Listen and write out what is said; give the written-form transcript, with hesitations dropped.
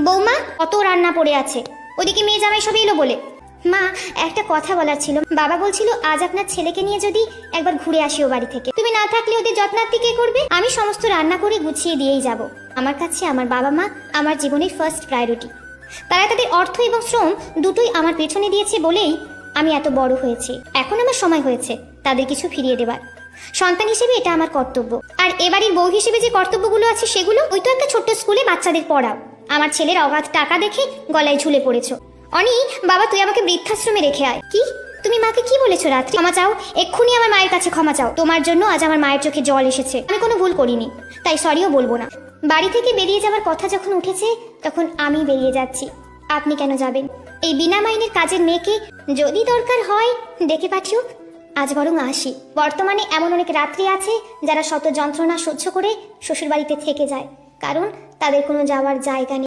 বৌমা, কত রান্না পড়ে আছে, ওদিকে মেয়ে জামাই সব এলো বলে। মা, একটা কথা বলার ছিল। বাবা বলছিল আজ আপনার ছেলেকে নিয়ে যদি একবার ঘুরে আসি ও বাড়ি থেকে। তুমি না থাকলে ওদের যত্নার্থী কে করবে? আমি সমস্ত রান্না করে গুছিয়ে দিয়েই যাব। আমার কাছে আমার বাবা মা আমার জীবনের ফার্স্ট প্রায়োরিটি। তারা তাদের অর্থ এবং শ্রম দুটোই আমার পেছনে দিয়েছে বলেই আমি এত বড় হয়েছি। এখন আমার সময় হয়েছে তাদের কিছু ফিরিয়ে দেবার। সন্তান হিসেবে এটা আমার কর্তব্য। আর এবাড়ির বউ হিসেবে যে কর্তব্যগুলো আছে সেগুলো, ওই তো একটা ছোট্ট স্কুলে বাচ্চাদের পড়াও। আমার ছেলের অগাধ টাকা দেখে গলায় ঝুলে পড়েছো। অনি, বাবা তুই আমাকে বৃদ্ধাশ্রমে রেখে আয়। কি? তুমি মাকে কি বলেছো রাত্রি? ক্ষমা চাও, এক্ষুনি আমার মায়ের কাছে ক্ষমা চাও। তোমার জন্য আজ আমার মায়ের চোখে জল এসেছে। আমি কোনো ভুল করিনি, তাই সরিও বলবো না। বাড়ি থেকে বেরিয়ে যাওয়ার কথা যখন উঠেছে তখন আমি বেরিয়ে যাচ্ছি। আপনি কেন যাবেন? এই বিনা মাইনের কাজের মেয়েকে যদি দরকার হয় ডেকে পাঠিও। আজ বরং আসি। বর্তমানে এমন অনেক রাত্রি আছে যারা শত যন্ত্রণা সহ্য করে শ্বশুরবাড়িতে থেকে যায়, কারণ তাদের কোনো যাওয়ার জায়গা নেই।